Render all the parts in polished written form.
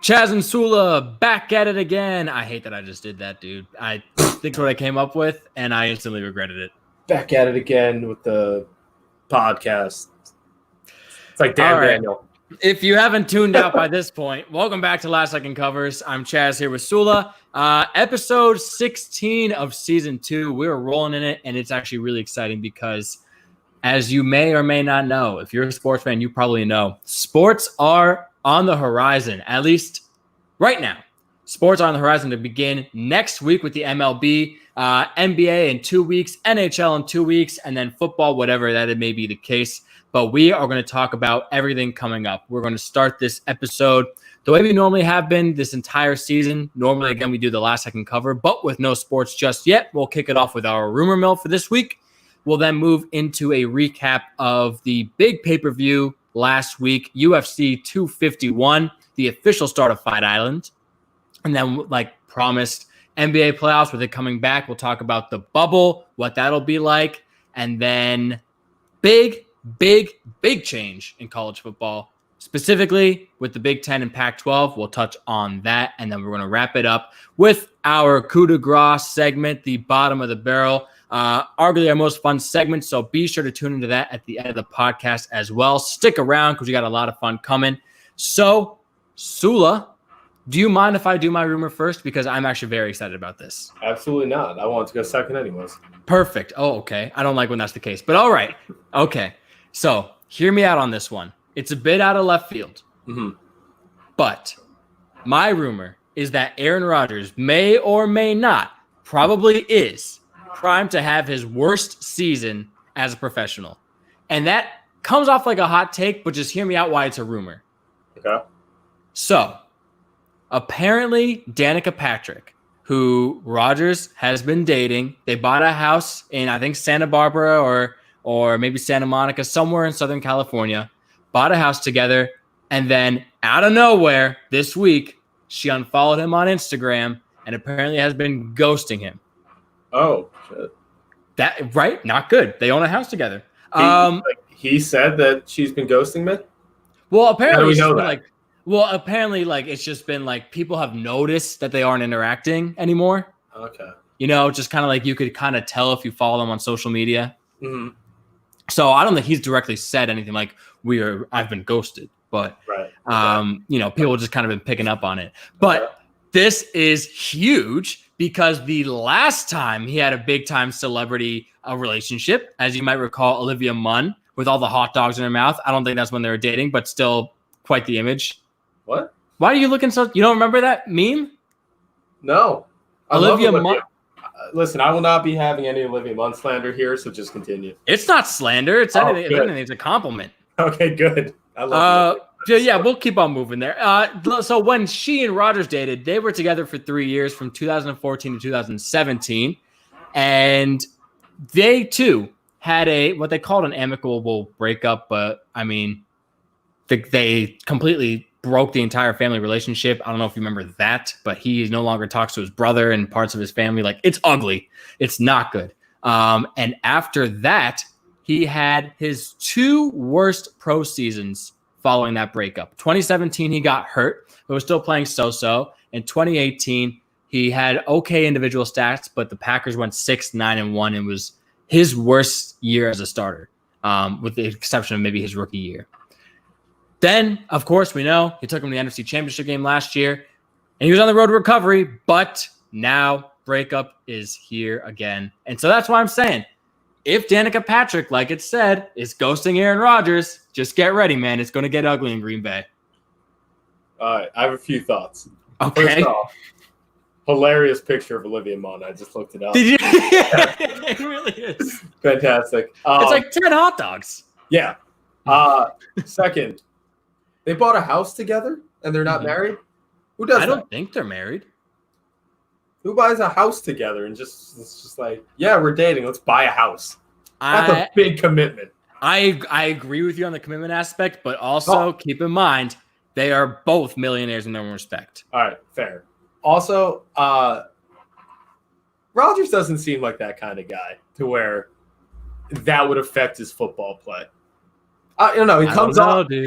Chaz and Sula back at it again. I hate that I just did that, dude. I think what I came up with, and I instantly regretted it. Back at it again with the podcast. It's like Dan Daniel. If you haven't tuned out by this point, welcome back to Last Second Covers. I'm Chaz here with Sula. Episode 16 of Season 2. We're rolling in it, and it's actually really exciting because, as you may or may not know, if you're a sports fan, you probably know, sports are on the horizon, at least right now. Sports are on the horizon to begin next week with the MLB, NBA in 2 weeks, NHL in 2 weeks, and then football, whatever that may be the case. But we are going to talk about everything coming up. We're going to start this episode the way we normally have been this entire season. Normally, again, we do the Last Second Cover, but with no sports just yet. We'll kick it off with our rumor mill for this week. We'll then move into a recap of the big pay-per-view last week, UFC 251, the official start of Fight Island. And then, like promised, NBA playoffs with it coming back. We'll talk about the bubble, what that'll be like, and then big change in college football, specifically with the Big Ten and Pac-12. We'll touch on that, and then we're going to wrap it up with our coup de grace segment, the bottom of the barrel. Arguably our most fun segment, so be sure to tune into that at the end of the podcast as well. Stick around because we got a lot of fun coming. So, Sula, do you mind if I do my rumor first? Because I'm actually very excited about this. Absolutely not. I want to go second anyways. Perfect. Oh, okay. I don't like when that's the case, but all right. Okay. So, hear me out on this one. It's a bit out of left field. But my rumor is that Aaron Rodgers may or may not, probably is, primed to have his worst season as a professional. And that comes off like a hot take, but just hear me out why it's a rumor. Okay. So, apparently Danica Patrick, who Rodgers has been dating, they bought a house in, I think, Santa Barbara or maybe Santa Monica, somewhere in Southern California, bought a house together, and then out of nowhere this week, she unfollowed him on Instagram and apparently has been ghosting him. Oh, shit. That right? Not good. They own a house together. He said that she's been ghosting me? Well, apparently, we know that? apparently, it's just been like people have noticed that they aren't interacting anymore. Okay. You know, just kind of like you could kind of tell if you follow them on social media. Mm-hmm. So I don't think he's directly said anything like I've been ghosted, but right. You know, people just kind of been picking up on it. But this is huge because the last time he had a big time celebrity relationship, as you might recall, Olivia Munn with all the hot dogs in her mouth. I don't think that's when they were dating, but still quite the image. What? Why are you looking so? You don't remember that meme? No. Olivia Munn. Listen, I will not be having any Olivia Munn slander here, so just continue. It's not slander. It's anything. If anything, it's a compliment. Okay, good. I love it. Yeah, we'll keep on moving there. So when she and Rodgers dated, they were together for 3 years, from 2014 to 2017, and they too had what they called an amicable breakup. But I mean, they completely broke the entire family relationship. I don't know if you remember that, but he no longer talks to his brother and parts of his family. Like, it's ugly. It's not good. And after that, he had his 2 worst pro seasons following that breakup. 2017, he got hurt, but was still playing so-so. In 2018, he had okay individual stats, but the Packers went 6-9-1 and was his worst year as a starter, with the exception of maybe his rookie year. Then, of course, we know he took him to the NFC Championship game last year, and he was on the road to recovery, but now breakup is here again. And so that's why I'm saying, if Danica Patrick, like it said, is ghosting Aaron Rodgers, just get ready, man. It's going to get ugly in Green Bay. All right, I have a few thoughts. Okay. First off, hilarious picture of Olivia Munn. I just looked it up. Did you? It really is. Fantastic. It's like 10 hot dogs. Yeah. Second, they bought a house together and they're not married? Who does that? I don't think they're married. Who buys a house together and it's just like, yeah, we're dating. Let's buy a house. That's a big commitment. I agree with you on the commitment aspect, but also keep in mind, they are both millionaires in their own respect. All right, fair. Also, Rodgers doesn't seem like that kind of guy to where that would affect his football play. I don't know. He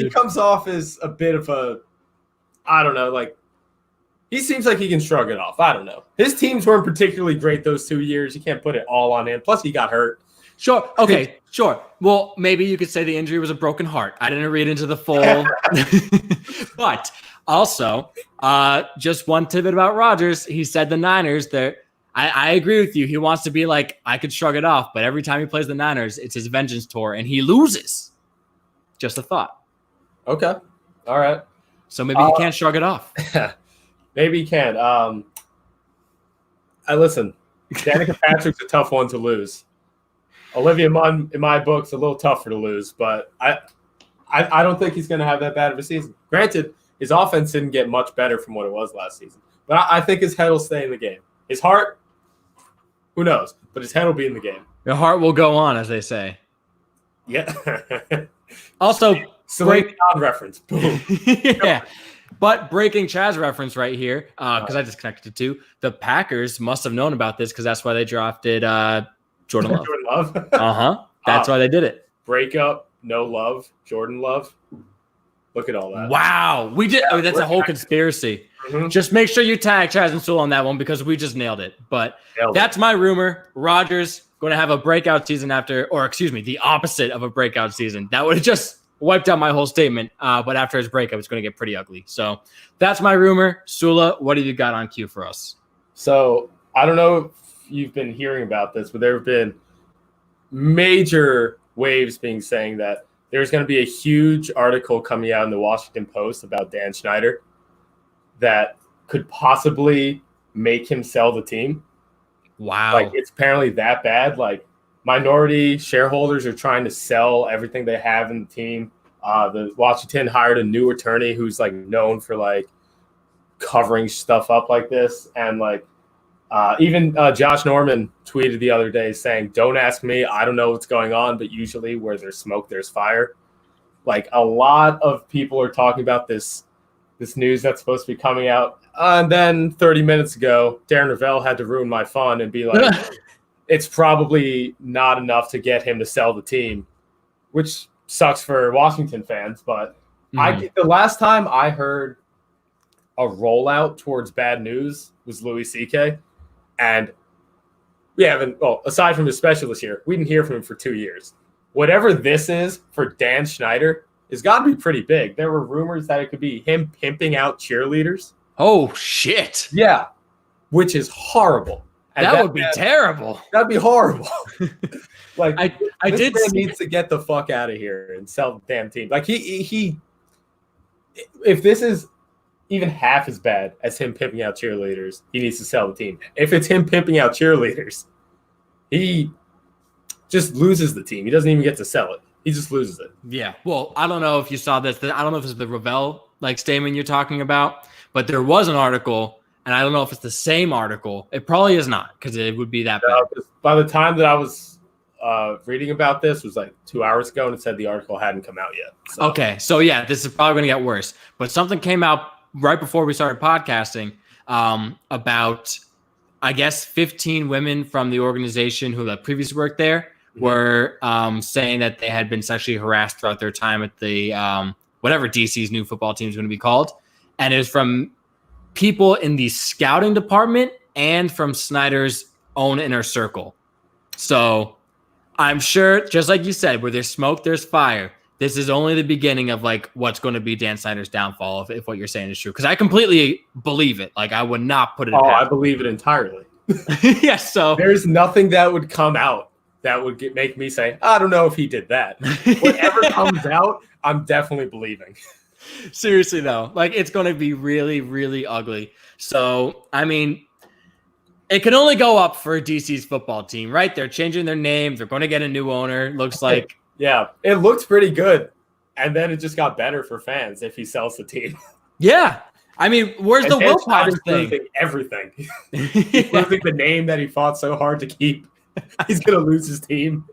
comes off as a bit of a, I don't know, like He seems like he can shrug it off. I don't know. His teams weren't particularly great those 2 years. You can't put it all on him. Plus, he got hurt. Sure. Okay. Sure. Well, maybe you could say the injury was a broken heart. I didn't read into the full. But also, just one tidbit about Rodgers. He said the Niners, I agree with you. He wants to be like, I could shrug it off. But every time he plays the Niners, it's his vengeance tour, and he loses. Just a thought. Okay. All right. So maybe he can't shrug it off. Maybe he can. Listen, Danica Patrick's a tough one to lose. Olivia Munn, in my book, is a little tougher to lose, but I don't think he's going to have that bad of a season. Granted, his offense didn't get much better from what it was last season, but I think his head will stay in the game. His heart, who knows? But his head will be in the game. Your heart will go on, as they say. Yeah. Also, Celine Dion reference. Boom. Yeah. But breaking Chaz reference right here, because I just connected it to, the Packers must have known about this because that's why they drafted Jordan Love. Jordan Love? Uh-huh. That's why they did it. Breakup, no love, Jordan Love. Look at all that. Wow. We did. Yeah, that's a whole conspiracy. Mm-hmm. Just make sure you tag Chaz and Sewell on that one because we just nailed it. But that's my rumor. Rodgers going to have a breakout season the opposite of a breakout season. That would have just wiped out my whole statement. But after his breakup, it's going to get pretty ugly. So that's my rumor. Sula, what do you got on cue for us? So I don't know if you've been hearing about this, but there have been major waves saying that there's going to be a huge article coming out in the Washington Post about Dan Snyder that could possibly make him sell the team. Wow. Like, it's apparently that bad. Like, minority shareholders are trying to sell everything they have in the team. The Washington hired a new attorney who's like known for like covering stuff up like this. And like, even Josh Norman tweeted the other day saying, "Don't ask me. I don't know what's going on, but usually where there's smoke, there's fire." Like, a lot of people are talking about this news that's supposed to be coming out. And then 30 minutes ago, Darren Ravel had to ruin my fun and be like, it's probably not enough to get him to sell the team, which sucks for Washington fans. But the last time I heard a rollout towards bad news was Louis C.K. And we haven't, aside from his special this year, we didn't hear from him for 2 years. Whatever this is for Dan Schneider has got to be pretty big. There were rumors that it could be him pimping out cheerleaders. Oh, shit. Yeah, which is horrible. And that would be terrible. That'd be horrible. Like, I did man needs to get the fuck out of here and sell the damn team. Like, he if this is even half as bad as him pimping out cheerleaders, he needs to sell the team. If it's him pimping out cheerleaders, he just loses the team. He doesn't even get to sell it. He just loses it. Yeah. Well, I don't know if you saw this. I don't know if it's the Ravel statement you're talking about, but there was an article, and I don't know if it's the same article. It probably is not, because it would be that bad. By the time that I was reading about this, was like 2 hours ago, and it said the article hadn't come out yet. So. Okay. So yeah, this is probably going to get worse. But something came out right before we started podcasting about, I guess, 15 women from the organization who had previously worked there were saying that they had been sexually harassed throughout their time at the whatever DC's new football team is going to be called. And it was from people in the scouting department and from Snyder's own inner circle. So I'm sure, just like you said, where there's smoke, there's fire. This is only the beginning of like what's going to be Dan Snyder's downfall if what you're saying is true. Because I completely believe it. Like, I would not put it. I believe it entirely. Yes. So there's nothing that would come out that would make me say, I don't know if he did that. Whatever comes out, I'm definitely believing. Seriously, though, like, it's going to be really, really ugly. So, I mean, it can only go up for DC's football team, right? They're changing their name. They're going to get a new owner. Looks like. Yeah, it looked pretty good. And then it just got better for fans if he sells the team. Yeah. I mean, where's the Wilcox thing? Everything. He's losing the name that he fought so hard to keep. He's going to lose his team.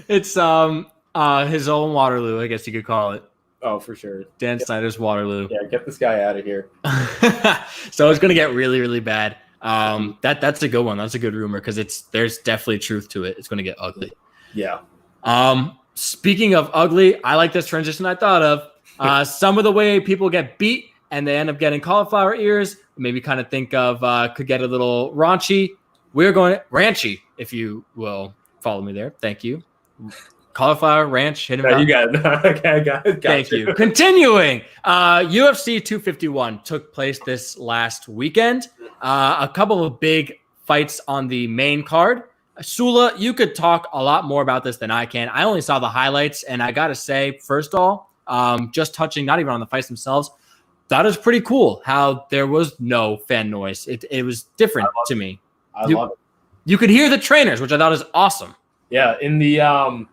It's his own Waterloo, I guess you could call it. Oh, for sure. Dan Snyder's Waterloo. Yeah, get this guy out of here. So it's going to get really, really bad. That's a good one. That's a good rumor because there's definitely truth to it. It's going to get ugly. Yeah. Speaking of ugly, I like this transition I thought of. Some of the way people get beat and they end up getting cauliflower ears. Maybe kind of think of could get a little raunchy. We're going ranchy, if you will follow me there. Thank you. Cauliflower ranch. Hidden you got it. Okay, I got it. Thank you. Continuing, UFC 251 took place this last weekend. A couple of big fights on the main card. Sula, you could talk a lot more about this than I can. I only saw the highlights, and I got to say, first of all, just touching not even on the fights themselves, that is pretty cool how there was no fan noise. It was different to me. I love it. You could hear the trainers, which I thought is awesome. Yeah, in the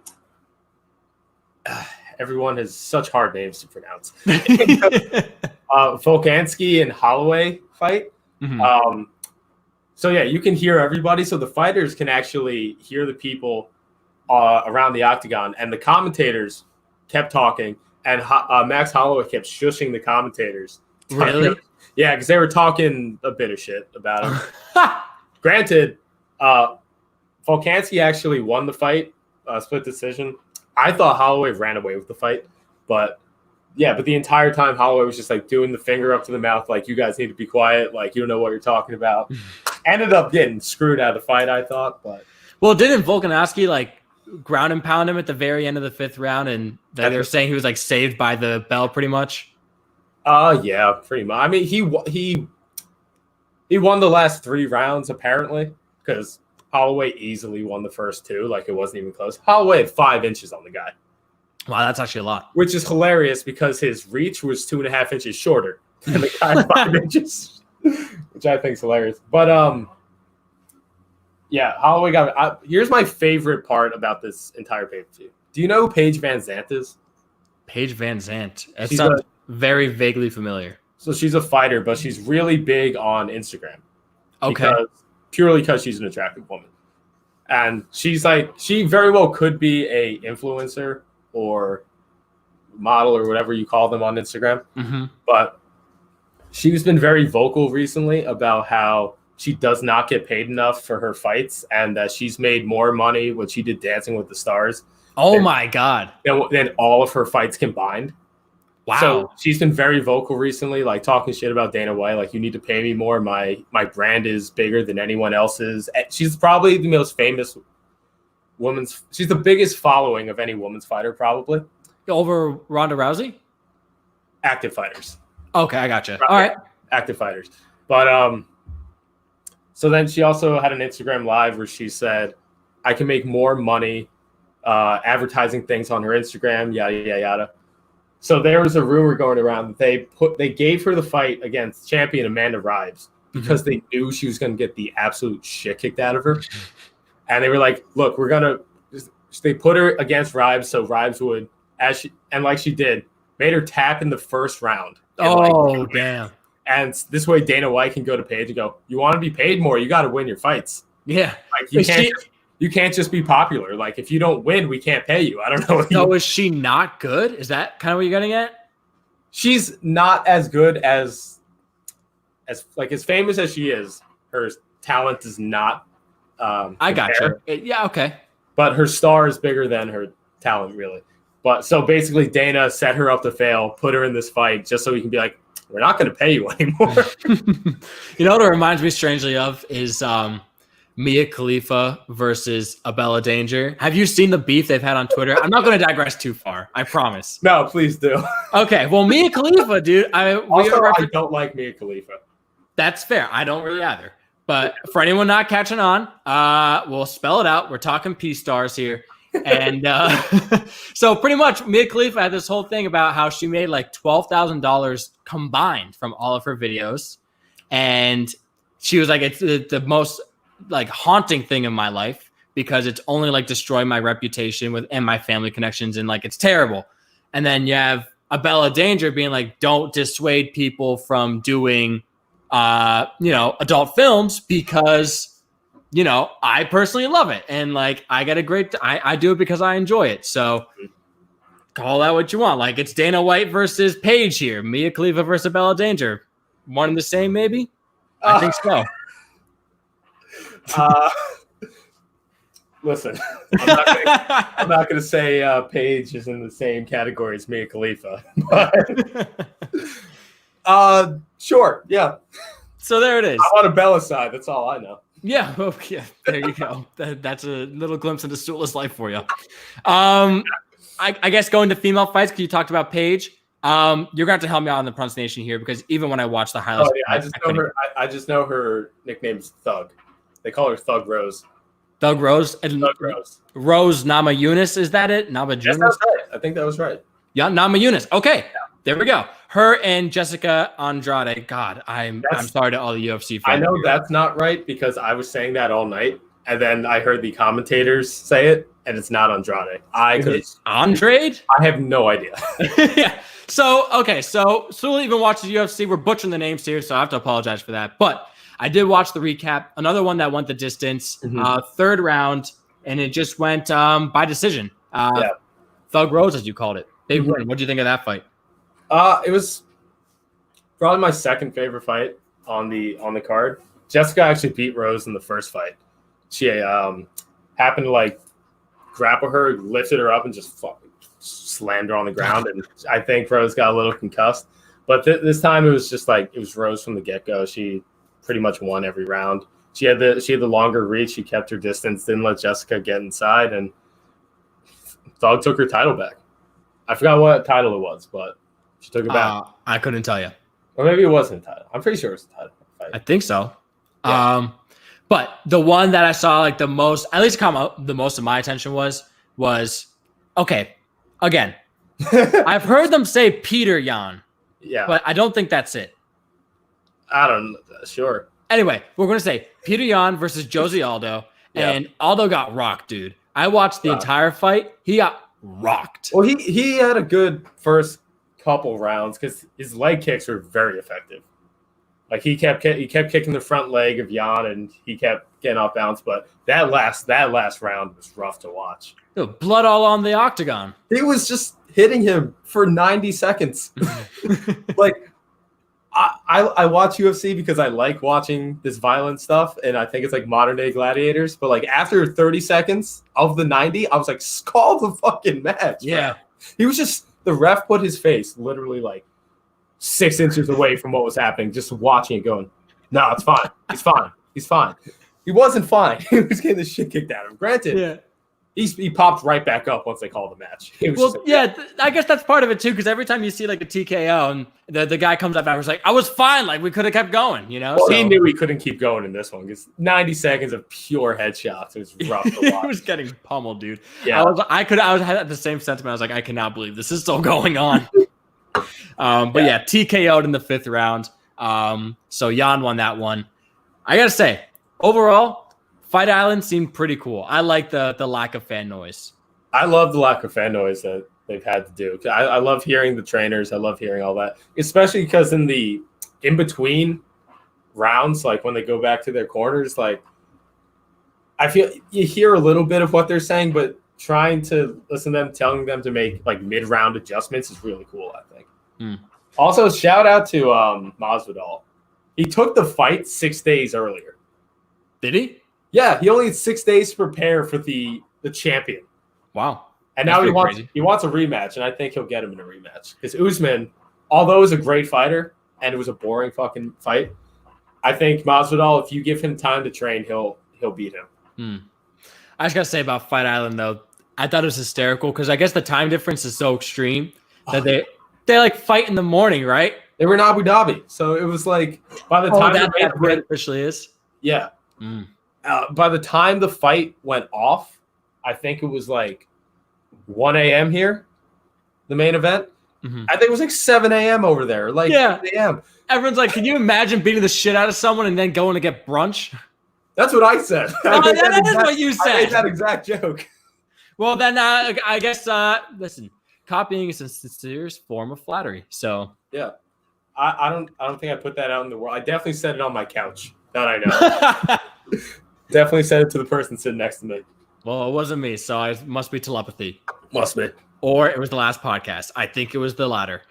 everyone has such hard names to pronounce. Volkansky and Holloway fight. Mm-hmm. So yeah, you can hear everybody. So the fighters can actually hear the people around the octagon, and the commentators kept talking, and Max Holloway kept shushing the commentators. Really? Yeah, because they were talking a bit of shit about him. Granted, Volkansky actually won the fight, split decision. I thought Holloway ran away with the fight, but the entire time Holloway was just like doing the finger up to the mouth, like, you guys need to be quiet, like, you don't know what you're talking about. Ended up getting screwed out of the fight, I thought. But didn't Volkanovski like ground and pound him at the very end of the 5th round, and they're saying he was like saved by the bell, pretty much? Yeah, pretty much. I mean, he won the last 3 rounds apparently, because Holloway easily won the first 2. Like, it wasn't even close. Holloway had 5 inches on the guy. Wow, that's actually a lot. Which is hilarious because his reach was 2.5 inches shorter than the guy 5 inches, which I think is hilarious. But Holloway got. Here's my favorite part about this entire pay-per-view. Do you know who Paige Van Zandt is? Paige Van Zandt. That sounds very vaguely familiar. So she's a fighter, but she's really big on Instagram. Okay. Purely because she's an attractive woman. And she's like, she very well could be a influencer or model or whatever you call them on Instagram. Mm-hmm. But she's been very vocal recently about how she does not get paid enough for her fights, and that she's made more money when she did Dancing with the Stars. Oh my God. Than all of her fights combined. Wow. So she's been very vocal recently, like talking shit about Dana White. Like, you need to pay me more. My brand is bigger than anyone else's. She's probably the most famous she's the biggest following of any women's fighter, probably. Over Ronda Rousey? Active fighters. Okay, I gotcha. All right. Active fighters. But so then she also had an Instagram live where she said, I can make more money advertising things on her Instagram, yada, yada, yada. So there was a rumor going around that they gave her the fight against champion Amanda Ribes because they knew she was going to get the absolute shit kicked out of her. And they were like, look, they put her against Ribes so Ribes would, like she did, made her tap in the first round. Oh, damn. And this way Dana White can go to Paige and go, you want to be paid more, you got to win your fights. Yeah. Like, you can't just be popular. Like, if you don't win, we can't pay you. I don't know. So is she not good? Is that kind of what you're getting at? She's not as good as famous as she is. Her talent is not. I gotcha. Yeah. Okay. But her star is bigger than her talent, really. But so basically, Dana set her up to fail, put her in this fight just so we can be like, we're not going to pay you anymore. You know what it reminds me strangely of is Mia Khalifa versus Abella Danger. Have you seen the beef they've had on Twitter? I'm not going to digress too far. I promise. No, please do. Okay. Well, Mia Khalifa, dude. I don't like Mia Khalifa. That's fair. I don't really either. But for anyone not catching on, we'll spell it out. We're talking P-stars here. And so pretty much Mia Khalifa had this whole thing about how she made like $12,000 combined from all of her videos. And she was like, it's the most like haunting thing in my life because it's only like destroying my reputation and my family connections, and like it's terrible. And then you have Abella Danger being like, don't dissuade people from doing adult films because I personally love it, and like I get I do it because I enjoy it. So call that what you want. Like, it's Dana White versus Paige here, Mia Khalifa versus Abella Danger, one and the same, maybe. I think so. Listen, I'm not going to say Paige is in the same category as Mia Khalifa, but Sure. Yeah. So there it is. I'm on a Bella side. That's all I know. Yeah. Oh, yeah. There you go. That's a little glimpse into Sula's life for you. I guess going to female fights, because you talked about Paige. You're going to have to help me out on the pronunciation here, because even when I watched the highlights, I just know her nickname's Thug. They call her Thug Rose. Thug Rose and Thug Rose. Rose Namajunas, is that it? Namajunas? Yes, that's right. I think that was right. Yeah, Namajunas. Okay, there we go. Her and Jessica Andrade. God, I'm sorry to all the UFC fans. I know that's not right, because I was saying that all night, and then I heard the commentators say it, and it's not Andrade. Andrade? I have no idea. Yeah. So Sula even watches UFC. We're butchering the names here, so I have to apologize for that. But I did watch the recap. Another one that went the distance. Third round, and it just went by decision. Thug Rose, as you called it. Big win. What do you think of that fight? It was probably my second favorite fight on the card. Jessica actually beat Rose in the first fight. She happened to grapple her, lifted her up, and just fucking slammed her on the ground. And I think Rose got a little concussed. But this time it was just it was Rose from the get-go. She pretty much won every round. She had the longer reach. She kept her distance, didn't let Jessica get inside, and Thug took her title back. I forgot what title it was, but she took it back. I couldn't tell you. Or maybe it wasn't a title. I'm pretty sure it was a title fight. I think so. Yeah. But the one that I saw the most, at least come up the most of my attention was okay. Again, I've heard them say Peter Yan. Yeah. But I don't think that's it. I don't know. Sure. Anyway, we're going to say Peter Yan versus Josie Aldo. And Aldo got rocked, dude. I watched the entire fight. He got rocked. Well, he had a good first couple rounds because his leg kicks were very effective. He kept kicking the front leg of Yan, and he kept getting off balance. But that last round was rough to watch. Dude, blood all on the octagon. He was just hitting him for 90 seconds. I watch UFC because I like watching this violent stuff, and I think it's modern day gladiators. But after 30 seconds of the 90, I was like, call the fucking match. Yeah. Bro. He was just, the ref put his face literally 6 inches away from what was happening, just watching it going, no, it's fine. He's fine. He's fine. He wasn't fine. He was getting the shit kicked out of him. Granted, he popped right back up once they called the match. I guess that's part of it too, because every time you see a TKO and the guy comes up afterwards I was fine, we could have kept going, Well, he knew he couldn't keep going in this one because 90 seconds of pure headshots. It was rough to watch. He was getting pummeled, dude. Yeah, I had the same sentiment. I was like, I cannot believe this is still going on. TKO'd in the 5th round. So Yan won that one. I gotta say, overall, Fight Island seemed pretty cool. I like the lack of fan noise. I love the lack of fan noise that they've had to do. I love hearing the trainers. I love hearing all that, especially because in between rounds, when they go back to their corners, I feel you hear a little bit of what they're saying, but trying to listen to them, telling them to make mid-round adjustments is really cool, I think. Also, shout out to Masvidal. He took the fight 6 days earlier. Did he? Yeah, he only had 6 days to prepare for the champion. Wow. And now he wants a rematch, and I think he'll get him in a rematch. Because Usman, although he's a great fighter and it was a boring fucking fight, I think Masvidal, if you give him time to train, he'll beat him. I just gotta say about Fight Island though, I thought it was hysterical because I guess the time difference is so extreme that they fight in the morning, right? They were in Abu Dhabi, so it was by the time that's what it officially is. Yeah. By the time the fight went off, I think it was 1 a.m. here, the main event. I think it was 7 a.m. over there, 8 a.m. Everyone's can you imagine beating the shit out of someone and then going to get brunch? That's what I said. That is what you said. I made that exact joke. Well, then I guess, listen, copying is a sincere form of flattery. So yeah, I don't think I put that out in the world. I definitely said it on my couch. That I know. Definitely said it to the person sitting next to me. Well, it wasn't me, so it must be telepathy. Must be. Or it was the last podcast. I think it was the latter.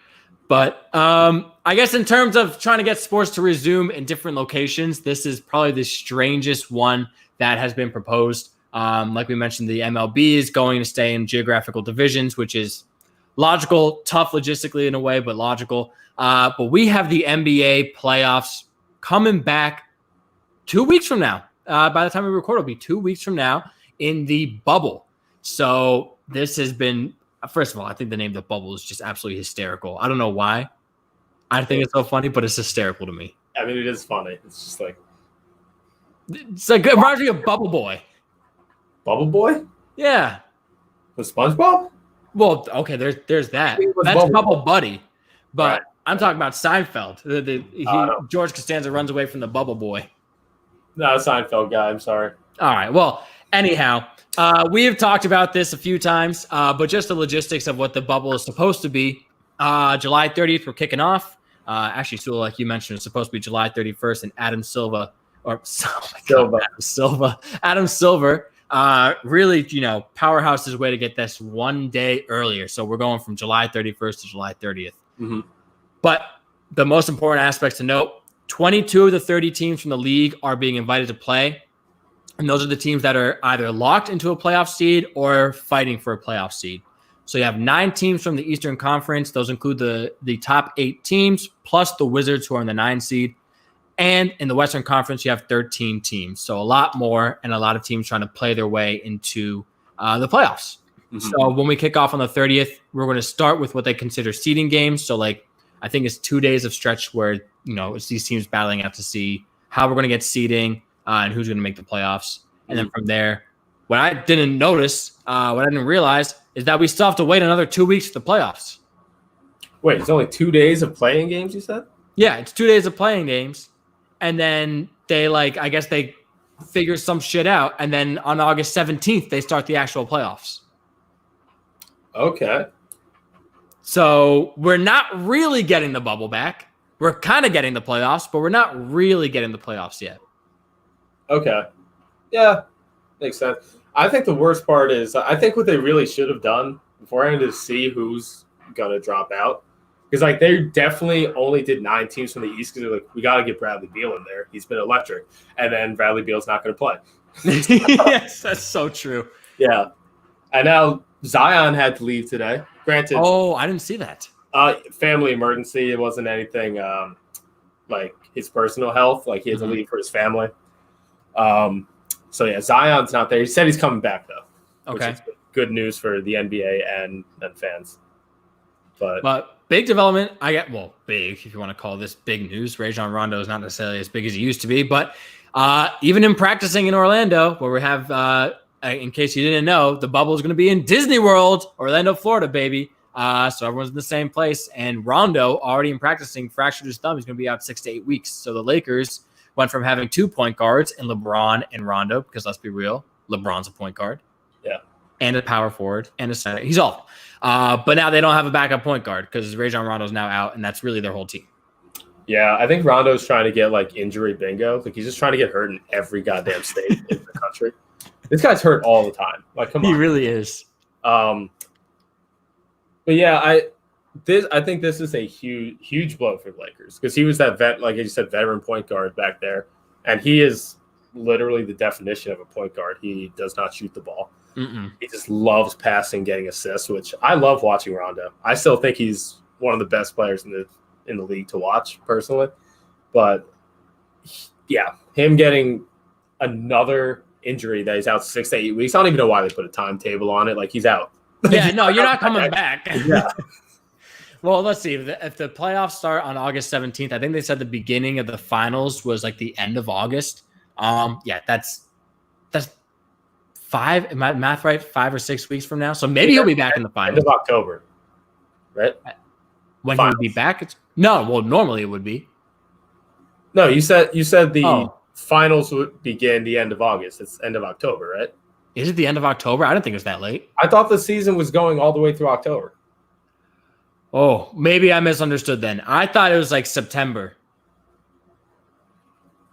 But I guess in terms of trying to get sports to resume in different locations, this is probably the strangest one that has been proposed. Like we mentioned, the MLB is going to stay in geographical divisions, which is logical, tough logistically in a way, but logical. But we have the NBA playoffs coming back 2 weeks from now. By the time we record, it'll be 2 weeks from now in the bubble. So this has been, first of all, I think the name of the bubble is just absolutely hysterical. I don't know why. I think it's so funny, but it's hysterical to me. I mean, it is funny. It's just like, it's like it reminds me of Bubble Boy. Bubble Boy? Yeah. With SpongeBob? Well, okay, there's that. That's Bubble Buddy. But right. I'm talking about Seinfeld. George Costanza runs away from the Bubble Boy. Not a Seinfeld guy. I'm sorry. All right. Well, anyhow, we have talked about this a few times, but just the logistics of what the bubble is supposed to be. July 30th, we're kicking off. Actually, Sula, like you mentioned, it's supposed to be July 31st, and Adam Silver, really, powerhouse his way to get this one day earlier. So we're going from July 31st to July 30th. Mm-hmm. But the most important aspects to note, 22 of the 30 teams from the league are being invited to play. And those are the teams that are either locked into a playoff seed or fighting for a playoff seed. So you have 9 teams from the Eastern Conference. Those include the top 8 teams, plus the Wizards, who are in the 9 seed. And in the Western Conference, you have 13 teams. So a lot more, and a lot of teams trying to play their way into the playoffs. Mm-hmm. So when we kick off on the 30th, we're going to start with what they consider seeding games. So I think it's 2 days of stretch where, it's these teams battling out to see how we're going to get seeding and who's going to make the playoffs. And then from there, what I didn't notice, what I didn't realize is that we still have to wait another 2 weeks for the playoffs. Wait, it's only 2 days of playing games, you said? Yeah, it's 2 days of playing games. And then they I guess they figure some shit out. And then on August 17th, they start the actual playoffs. Okay. So we're not really getting the bubble back. We're kind of getting the playoffs, but we're not really getting the playoffs yet. Okay. Yeah, makes sense. I think the worst part is I think what they really should have done beforehand is see who's going to drop out. Because they definitely only did 9 teams from the East because they're like, we got to get Bradley Beal in there. He's been electric. And then Bradley Beal's not going to play. Yes, that's so true. Yeah. And now Zion had to leave today. Granted. Oh, I didn't see that. Family emergency. It wasn't anything like his personal health. He had to leave for his family. So, yeah, Zion's not there. He said he's coming back, though. Okay. Which is good news for the NBA and fans. But big development. Big, if you want to call this big news. Rajon Rondo is not necessarily as big as he used to be. But even in practicing in Orlando, where we have, in case you didn't know, the bubble is going to be in Disney World, Orlando, Florida, baby. So everyone's in the same place. And Rondo, already in practicing, fractured his thumb. He's going to be out 6 to 8 weeks. So the Lakers went from having 2 point guards in LeBron and Rondo, because let's be real, LeBron's a point guard. Yeah. And a power forward and a center. He's all. But now they don't have a backup point guard because Rajon Rondo's now out, and that's really their whole team. Yeah, I think Rondo's trying to get injury bingo. He's just trying to get hurt in every goddamn state in the country. This guy's hurt all the time. Come on. He really is. But yeah, I think this is a huge blow for the Lakers because he was that like you said, veteran point guard back there, and he is literally the definition of a point guard. He does not shoot the ball. Mm-mm. He just loves passing, getting assists, which I love watching Rondo. I still think he's one of the best players in the league to watch personally. But yeah, him getting another injury that he's out 6 to 8 weeks. I don't even know why they put a timetable on it. He's out. Yeah, no, you're not coming back. Yeah. Well, let's see. If the playoffs start on August 17th, I think they said the beginning of the finals was the end of August. Yeah, that's 5. Am I math right? 5 or 6 weeks from now. So maybe he'll be back in the finals. End of October, right? When he would be back? Normally it would be. No, you said the finals would begin the end of August. It's end of October, right? Is it the end of October? I didn't think it was that late. I thought the season was going all the way through October. Oh, maybe I misunderstood then. I thought it was September.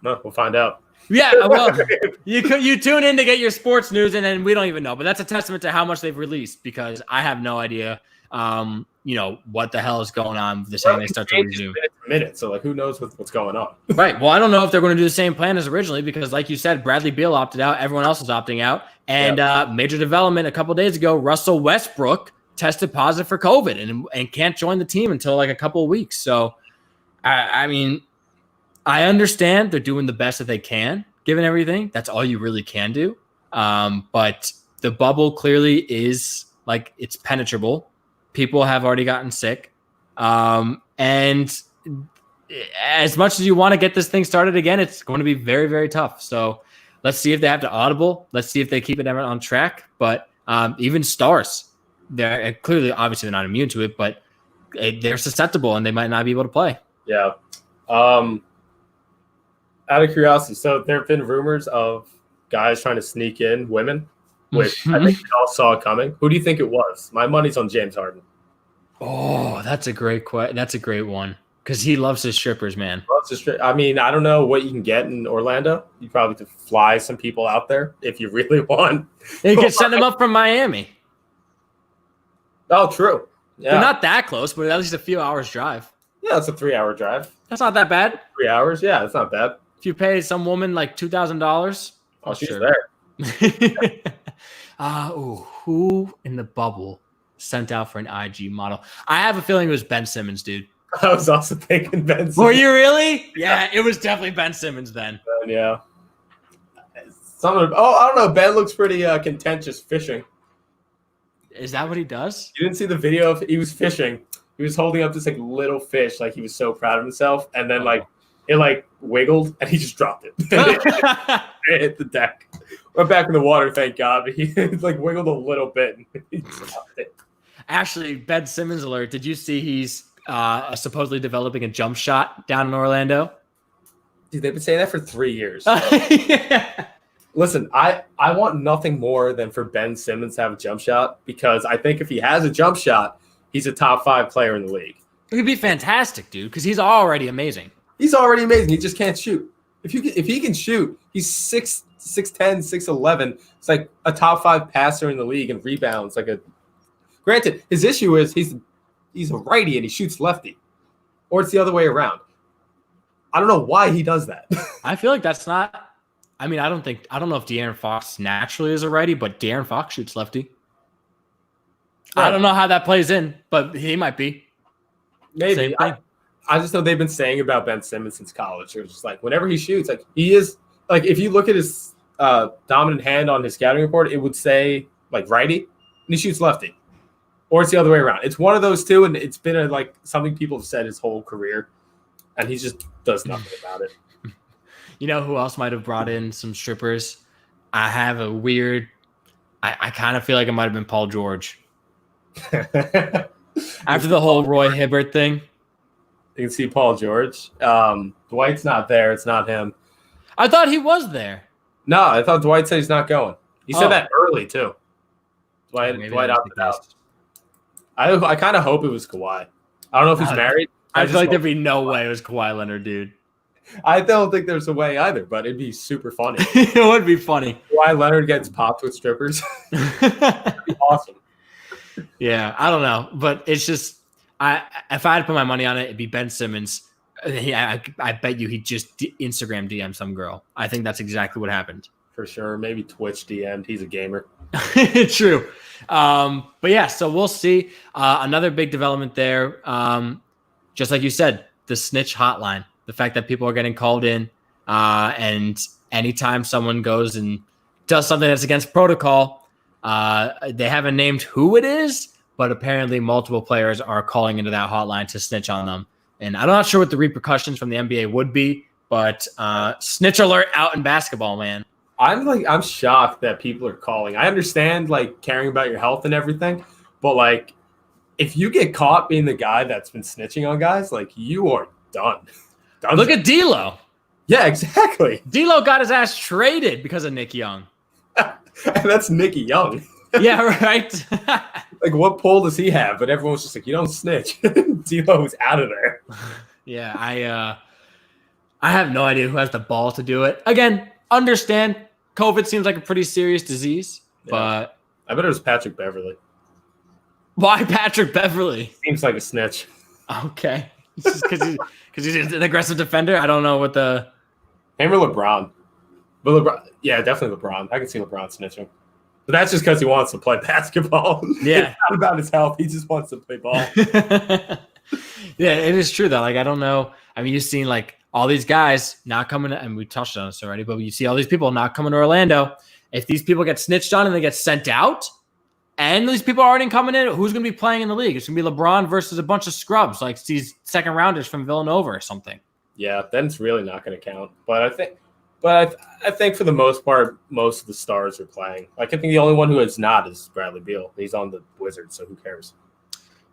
No, we'll find out. Yeah, well, you tune in to get your sports news, and then we don't even know. But that's a testament to how much they've released, because I have no idea, what the hell is going on the second they start to resume. Minute, so who knows what's going on? Right. Well, I don't know if they're going to do the same plan as originally, because like you said, Bradley Beal opted out, everyone else is opting out, and major development a couple days ago, Russell Westbrook tested positive for COVID and can't join the team until like a couple of weeks. So, I mean, I understand they're doing the best that they can, given everything. That's all you really can do. But the bubble clearly is like it's penetrable. People have already gotten sick. And as much as you want to get this thing started again, it's going to be very, very tough. So let's see if they have to audible. Let's see if they keep it on track. But even stars, they're clearly, obviously, they're not immune to it, but they're susceptible and they might not be able to play. Yeah. Out of curiosity, so there have been rumors of guys trying to sneak in women, which I think we all saw coming. Who do you think it was? My money's on James Harden. Oh, that's a great That's a great one because he loves his strippers, man. I mean, I don't know what you can get in Orlando. You probably have to fly some people out there if you really want. You can send them up from Miami. Oh, true. Yeah. They're not that close, but at least a few hours drive. Yeah, it's a 3-hour drive. That's not that bad. 3 hours? Yeah, that's not bad. If you pay some woman like $2,000, oh, she's there. Who in the bubble sent out for an IG model? I have a feeling it was Ben Simmons, dude. I was also thinking Ben Simmons. Were you really? Yeah, it was definitely Ben Simmons then. Yeah. I don't know. Ben looks pretty content just fishing. Is that what he does? You didn't see the video of he was fishing. He was holding up this like little fish, like he was so proud of himself, and then like it like wiggled and he just dropped it. It hit the deck. We're back in the water, thank God. But he like wiggled a little bit and he dropped it. Actually, Ben Simmons alert. Did you see he's supposedly developing a jump shot down in Orlando? Dude, they've been saying that for 3 years. Yeah. Listen, I want nothing more than for Ben Simmons to have a jump shot because I think if he has a jump shot, he's a top 5 player in the league. It would be fantastic, dude, because he's already amazing. He's already amazing. He just can't shoot. If he can shoot, he's 6'10", 6'11". It's like a top 5 passer in the league and rebounds. Granted, his issue is he's a righty and he shoots lefty, or it's the other way around. I don't know why he does that. I feel like that's not. I mean, I don't know if De'Aaron Fox naturally is a righty, but De'Aaron Fox shoots lefty. Right. I don't know how that plays in, but he might be. Maybe. I just know they've been saying about Ben Simmons since college. It was just like whenever he shoots, like he is like if you look at his dominant hand on his scouting report, it would say like righty, and he shoots lefty, or it's the other way around. It's one of those two, and it's been like something people have said his whole career, and he just does nothing about it. You know who else might have brought in some strippers? I have a weird. I kind of feel like it might have been Paul George. After the whole Roy Hibbert thing. You can see Paul George. Dwight's not there. It's not him. I thought he was there. No, I thought Dwight said he's not going. He said that early, too. Dwight opted out. I kind of hope it was Kawhi. I don't know if he's married. I feel like there'd be no way it was Kawhi Leonard, dude. I don't think there's a way either, but it'd be super funny. It would be funny. Kawhi Leonard gets popped with strippers. That'd be awesome. Yeah, I don't know, but it's just if I had to put my money on it, it'd be Ben Simmons. I bet you he'd just Instagram DM some girl. I think that's exactly what happened. For sure. Maybe Twitch DM'd. He's a gamer. True. But yeah, so we'll see. Another big development there. Just like you said, the snitch hotline. The fact that people are getting called in, and anytime someone goes and does something that's against protocol, they haven't named who it is, but apparently multiple players are calling into that hotline to snitch on them. And I'm not sure what the repercussions from the NBA would be, but snitch alert out in basketball, man. I'm shocked that people are calling. I understand like caring about your health and everything, but like if you get caught being the guy that's been snitching on guys, like you are done. Look at D'Lo. Yeah, exactly. D'Lo got his ass traded because of Nick Young. And that's Nicky Young. Yeah, right. Like, what pull does he have? But everyone's just like, you don't snitch. D'Lo's out of there. Yeah, I have no idea who has the balls to do it. Again, understand COVID seems like a pretty serious disease, but I bet it was Patrick Beverly. Why Patrick Beverly? Seems like a snitch. Okay. Because he's an aggressive defender. I don't know what the. Him or LeBron. But LeBron, yeah, definitely LeBron. I can see LeBron snitching. But that's just because he wants to play basketball. Yeah. It's not about his health. He just wants to play ball. Yeah, it is true, though. Like, I don't know. I mean, you've seen, like, all these guys not coming, and we touched on this already, but you see all these people not coming to Orlando. If these people get snitched on and they get sent out, and these people aren't coming in, who's going to be playing in the league? It's going to be LeBron versus a bunch of scrubs, like these second rounders from Villanova or something. Yeah, then it's really not going to count. But I think for the most part, most of the stars are playing. Like, I think the only one who is not is Bradley Beal. He's on the Wizards, so who cares?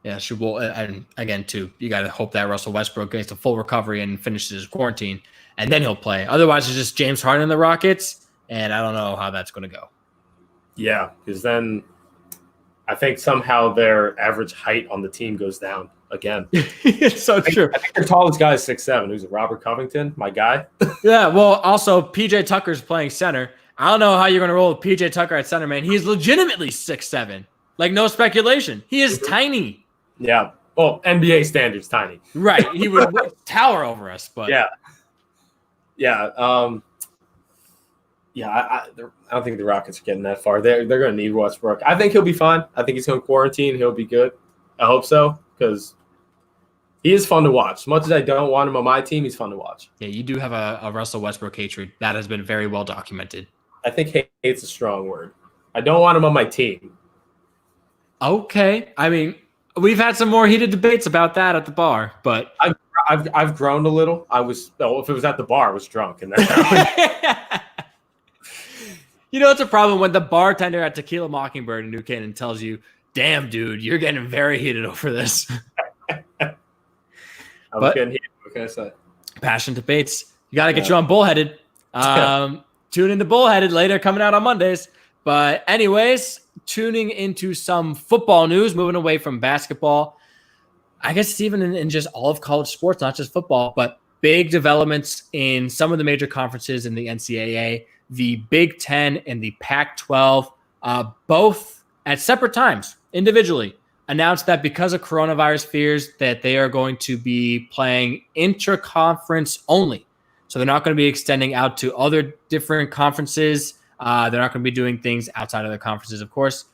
Yeah, sure. Well, and again, too, you got to hope that Russell Westbrook gets a full recovery and finishes his quarantine, and then he'll play. Otherwise, it's just James Harden and the Rockets, and I don't know how that's going to go. Yeah, because then I think somehow their average height on the team goes down again. It's so true. I think their tallest guy is 6'7". Who's it? Robert Covington, my guy. Yeah, well, also, PJ Tucker's playing center. I don't know how you're going to roll with PJ Tucker at center, man. He's legitimately 6'7". Like, no speculation. He is tiny. Yeah. Well, NBA standards, tiny. Right. He would tower over us, but yeah. I don't think the Rockets are getting that far. They're going to need Westbrook. I think he'll be fine. I think he's going to quarantine. He'll be good. I hope so, because he is fun to watch. As much as I don't want him on my team, he's fun to watch. Yeah, you do have a Russell Westbrook hatred. That has been very well documented. I think hate's a strong word. I don't want him on my team. Okay. I mean, we've had some more heated debates about that at the bar, but I've grown a little. If it was at the bar, I was drunk, and you know, it's a problem when the bartender at Tequila Mockingbird in New Canaan tells you, "Damn, dude, you're getting very heated over this." I was getting heated. What can I say? Passion debates. You got to get you on Bullheaded. Tune into Bullheaded later, coming out on Mondays. But anyways, tuning into some football news, moving away from basketball. I guess it's even in just all of college sports, not just football, but big developments in some of the major conferences in the NCAA, the Big Ten and the Pac-12, both at separate times, individually, announced that because of coronavirus fears that they are going to be playing intra-conference only. So they're not going to be extending out to other different conferences. They're not going to be doing things outside of the conferences, of course,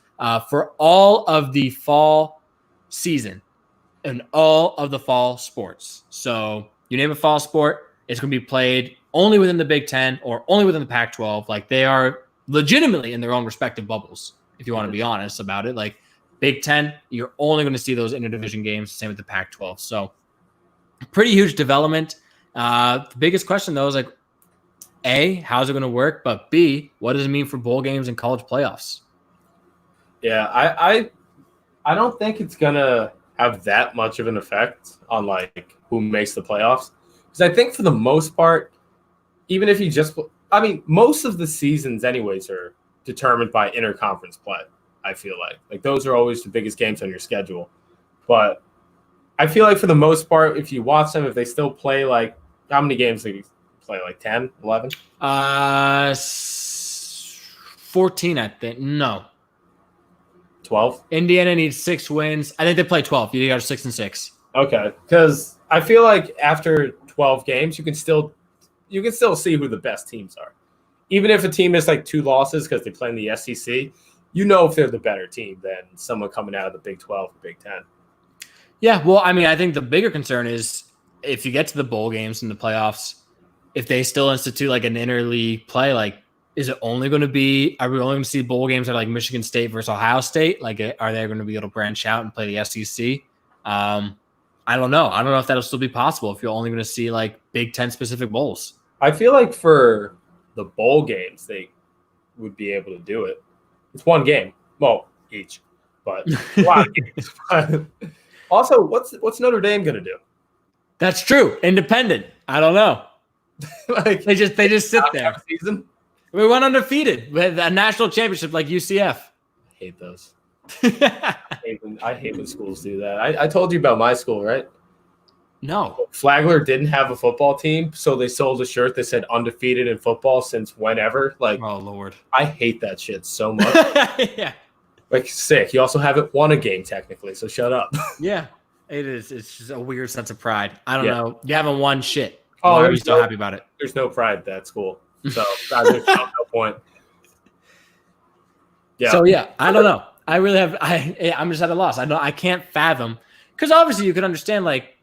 for all of the fall season and all of the fall sports. So you name a fall sport, it's going to be played only within the Big Ten or only within the Pac-12. Like, they are legitimately in their own respective bubbles, if you want to be honest about it. Like, Big Ten, you're only going to see those interdivision games, same with the Pac-12. So pretty huge development. The biggest question, though, is like, A, how's it going to work? But B, what does it mean for bowl games and college playoffs? Yeah, I don't think it's going to have that much of an effect on, like, who makes the playoffs. Because I think for the most part, even if you most of the seasons anyways are determined by interconference play, I feel like. Like, those are always the biggest games on your schedule. But I feel like for the most part, if you watch them, if they still play, like, how many games do you play, like 10, 11? 14, I think. No. 12? Indiana needs 6 wins. I think they play 12. You got 6 and 6. Okay. Because I feel like after 12 games, you can still see who the best teams are. Even if a team is like 2 losses because they play in the SEC, you know if they're the better team than someone coming out of the Big 12 or Big 10. Yeah, well, I mean, I think the bigger concern is if you get to the bowl games and the playoffs, if they still institute like an interleague play, like, is it only going to be, are we only going to see bowl games that are like Michigan State versus Ohio State? Like, are they going to be able to branch out and play the SEC? I don't know. I don't know if that'll still be possible if you're only going to see like Big Ten specific bowls. I feel like for the bowl games, they would be able to do it. It's one game. Well, each, but a lot of games. Also, what's Notre Dame going to do? That's true. Independent. I don't know. Like, they just sit there. Season? We went undefeated with a national championship like UCF. I hate those. I hate when schools do that. I told you about my school, right? No. Flagler didn't have a football team, so they sold a shirt that said undefeated in football since whenever. Like, oh, Lord. I hate that shit so much. Yeah. Like, sick. You also haven't won a game technically, so shut up. Yeah. It is. It's just a weird sense of pride. I don't know. You haven't won shit. Oh, why are you so happy about it? There's no pride at that school. So there's no point. Yeah. So yeah, I don't know. I really have. I'm just at a loss. I can't fathom because obviously you could understand like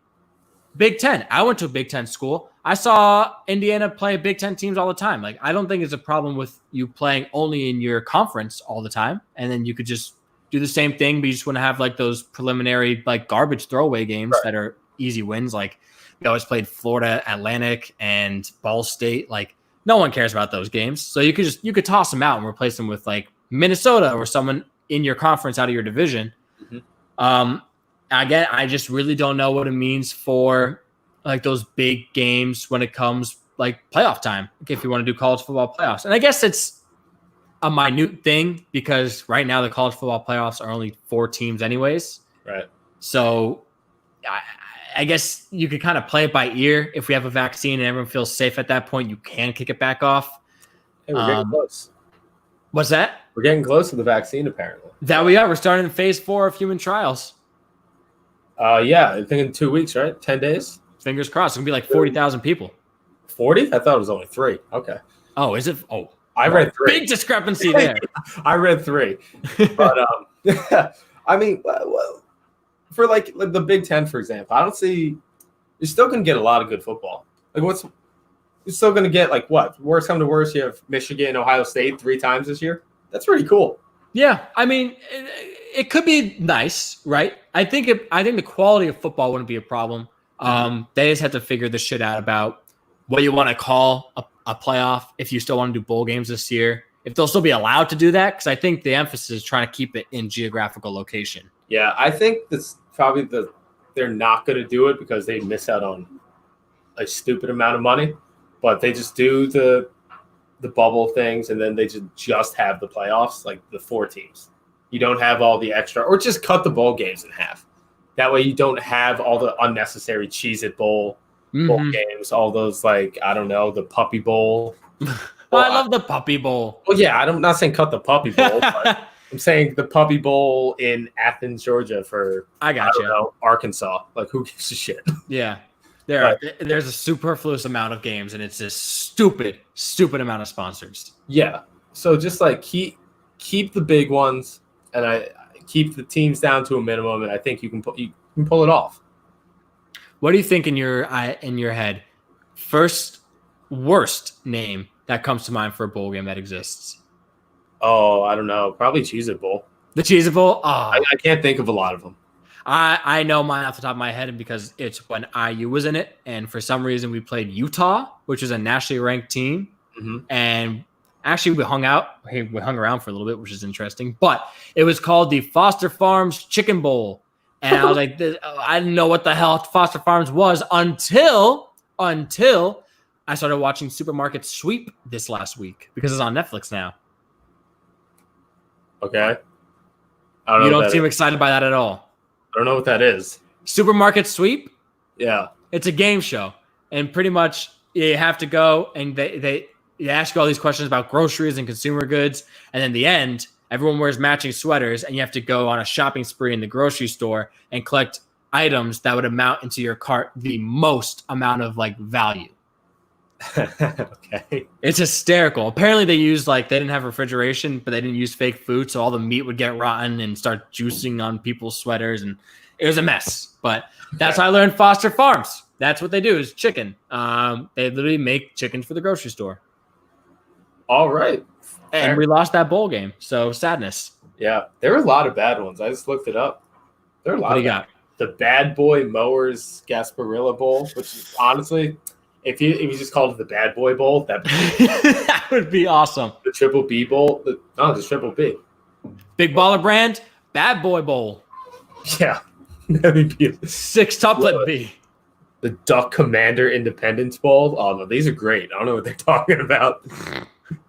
Big Ten. I went to a Big Ten school. I saw Indiana play Big Ten teams all the time. Like I don't think it's a problem with you playing only in your conference all the time, and then you could just do the same thing, but you just want to have like those preliminary like garbage throwaway games that are easy wins. Like we always played Florida Atlantic and Ball State. Like no one cares about those games, so you could toss them out and replace them with like Minnesota or someone in your conference out of your division. Again, I just really don't know what it means for like those big games when it comes like playoff time. If you want to do college football playoffs, and I guess it's a minute thing because right now the college football playoffs are only 4 teams anyways. Right. So I guess you could kind of play it by ear. If we have a vaccine and everyone feels safe at that point, you can kick it back off. Hey, we're getting close. What's that? We're getting close to the vaccine, apparently. That we are. We're starting in phase 4 of human trials. Yeah, I think in 2 weeks, right? 10 days? Fingers crossed. It's going to be like 40,000 people. 40? I thought it was only 3. Okay. Oh, is it? Oh, I read 3. Big discrepancy there. I read 3. But, I mean, for like the Big Ten, for example, I don't see – you're still going to get a lot of good football. Like, you're still going to get, like, what? Worst come to worst, you have Michigan, Ohio State 3 times this year. That's pretty cool. Yeah, I mean, it could be nice, right? I think the quality of football wouldn't be a problem. They just have to figure this shit out about what you want to call a playoff. If you still want to do bowl games this year, if they'll still be allowed to do that, because I think the emphasis is trying to keep it in geographical location. Yeah, I think that's probably they're not going to do it because they miss out on a stupid amount of money, but they just do the bubble things, and then they just have the playoffs, like the 4 teams. You don't have all the extra, or just cut the bowl games in half. That way you don't have all the unnecessary Cheez-It Bowl games, all those, like, I don't know, the Puppy Bowl. I love the Puppy Bowl. Well, yeah, I'm not saying cut the Puppy Bowl, but I'm saying the Puppy Bowl in Athens, Georgia for, I don't know, Arkansas. Like, who gives a shit? Yeah. There's a superfluous amount of games, and it's a stupid amount of sponsors. Yeah. So just like keep the big ones, and I keep the teams down to a minimum, and I think you can pull it off. What do you think in your head? First worst name that comes to mind for a bowl game that exists? Oh, I don't know. Probably Cheez-It Bowl. The Cheez-It Bowl? Oh. I can't think of a lot of them. I know mine off the top of my head because it's when IU was in it, and for some reason we played Utah, which is a nationally ranked team, and actually we hung around for a little bit, which is interesting. But it was called the Foster Farms Chicken Bowl, and I was like, I didn't know what the hell Foster Farms was until I started watching Supermarket Sweep this last week because it's on Netflix now. Okay, you don't seem excited by that at all. I don't know what that is. Supermarket Sweep? Yeah. It's a game show. And pretty much you have to go and they ask you all these questions about groceries and consumer goods. And in the end, everyone wears matching sweaters and you have to go on a shopping spree in the grocery store and collect items that would amount into your cart the most amount of like value. Okay. It's hysterical. Apparently they didn't have refrigeration, but they didn't use fake food, so all the meat would get rotten and start juicing on people's sweaters, and it was a mess. But that's how I learned Foster Farms. That's what they do, is chicken. They literally make chickens for the grocery store. All right. And we lost that bowl game, so sadness. Yeah, there were a lot of bad ones. I just looked it up. There are a lot of got? The Bad Boy Mowers Gasparilla Bowl, which is honestly... If you just called it the Bad Boy Bowl, that would be awesome. The Triple B Bowl, just Triple B. Big Baller Brand, Bad Boy Bowl. Yeah, that'd be 6-tuplet B. The Duck Commander Independence Bowl. Oh no, these are great. I don't know what they're talking about.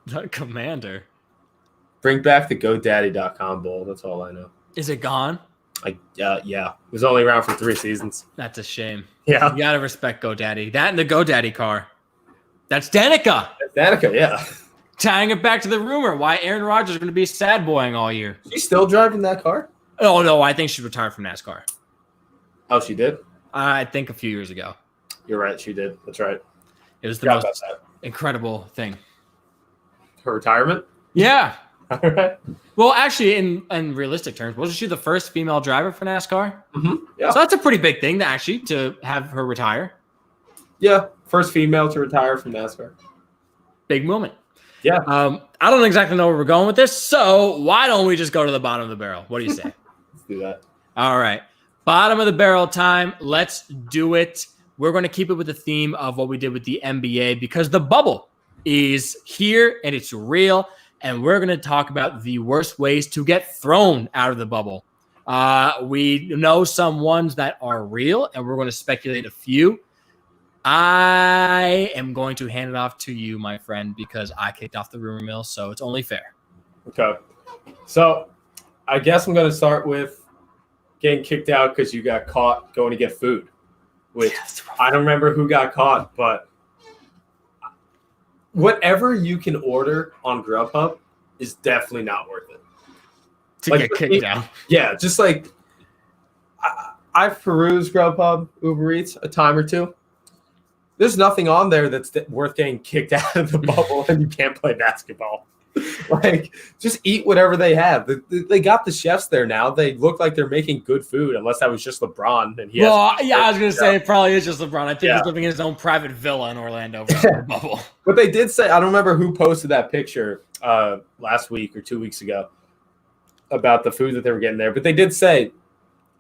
Duck Commander. Bring back the GoDaddy.com Bowl. That's all I know. Is it gone? Yeah. It was only around for 3 seasons. That's a shame. Yeah. You gotta respect GoDaddy. That and the GoDaddy car. That's Danica. Yeah. Tying it back to the rumor why Aaron Rodgers is going to be sad boying all year. She's still driving that car? Oh, no. I think she retired from NASCAR. Oh, she did? I think a few years ago. You're right. She did. That's right. It was the most incredible thing. Her retirement? Yeah. All right. Well, actually, in realistic terms, wasn't she the first female driver for NASCAR? Mm-hmm. Yeah. So that's a pretty big thing to have her retire. Yeah. First female to retire from NASCAR. Big moment. Yeah. I don't exactly know where we're going with this, so why don't we just go to the bottom of the barrel? What do you say? Let's do that. All right. Bottom of the barrel time. Let's do it. We're going to keep it with the theme of what we did with the NBA because the bubble is here and it's real. And we're going to talk about the worst ways to get thrown out of the bubble. We know some ones that are real, and we're going to speculate a few. I am going to hand it off to you, my friend, because I kicked off the rumor mill, so it's only fair. Okay. So I guess I'm going to start with getting kicked out because you got caught going to get food. Which I don't remember who got caught, but whatever you can order on Grubhub is definitely not worth it. To get kicked out. Yeah, just like I've perused Grubhub, Uber Eats a time or two. There's nothing on there that's worth getting kicked out of the bubble and you can't play basketball. Like, just eat whatever they have. They got the chefs there now. They look like they're making good food, unless that was just LeBron. And I was going to say it probably is just LeBron. I think he's living in his own private villa in Orlando for the bubble. But they did say, I don't remember who posted that picture last week or 2 weeks ago about the food that they were getting there. But they did say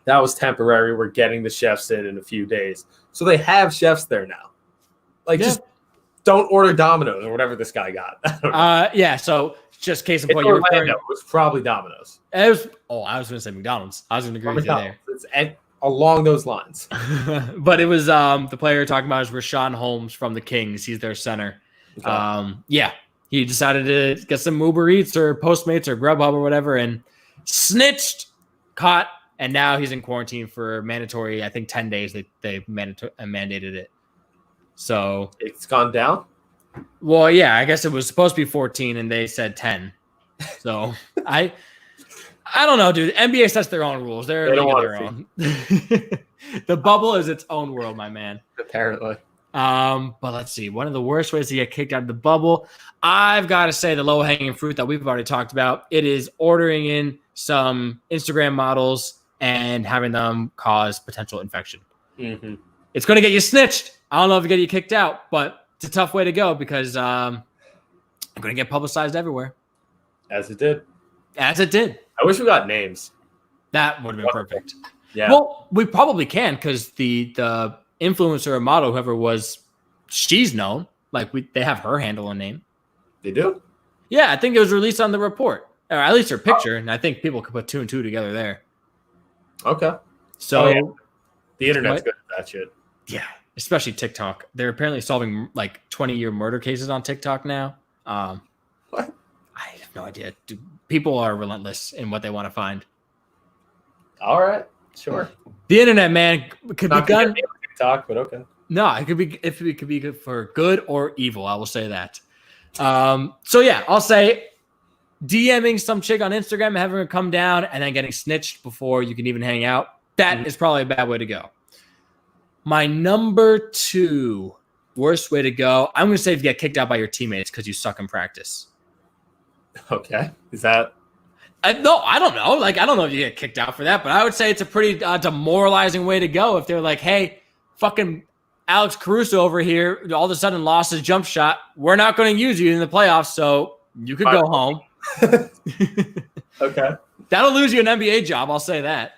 that was temporary. We're getting the chefs in a few days. So they have chefs there now. Like, just don't order Domino's or whatever this guy got. So just case in point, point, you were referring. It was probably Domino's. I was going to say McDonald's. I was going to agree with you there. It's along those lines. But it was the player you're talking about is Rashawn Holmes from the Kings. He's their center. Okay. He decided to get some Uber Eats or Postmates or Grubhub or whatever and snitched, caught, and now he's in quarantine for mandatory, I think 10 days they mandated it. So it's gone down? Well, yeah, I guess it was supposed to be 14 and they said 10. So I don't know, dude. NBA sets their own rules. They don't want their own. The bubble is its own world, my man. Apparently. But let's see. One of the worst ways to get kicked out of the bubble, I've got to say the low-hanging fruit that we've already talked about. It is ordering in some Instagram models and having them cause potential infection. Mm-hmm. It's going to get you snitched. I don't know if it's going to get you kicked out, but it's a tough way to go because I'm going to get publicized everywhere. As it did. I wish we got names. That would have been perfect. Yeah. Well, we probably can because the influencer or model, whoever was, she's known. Like they have her handle and name. They do? Yeah, I think it was released on the report, or at least her picture, and I think people could put 2 and 2 together there. Okay. So the internet's good at that shit. Yeah, especially TikTok. They're apparently solving like 20-year murder cases on TikTok now. What? I have no idea. Dude, people are relentless in what they want to find. All right, sure. The internet, man, could be done. TikTok, but okay. No, it could be good for good or evil. I will say that. So yeah, I'll say DMing some chick on Instagram and having her come down and then getting snitched before you can even hang out. That is probably a bad way to go. My number 2 worst way to go, I'm going to say if you get kicked out by your teammates because you suck in practice. Okay. Is that? No, I don't know. Like, I don't know if you get kicked out for that, but I would say it's a pretty demoralizing way to go if they're like, hey, fucking Alex Caruso over here all of a sudden lost his jump shot. We're not going to use you in the playoffs, so you could go home. Okay. That'll lose you an NBA job, I'll say that.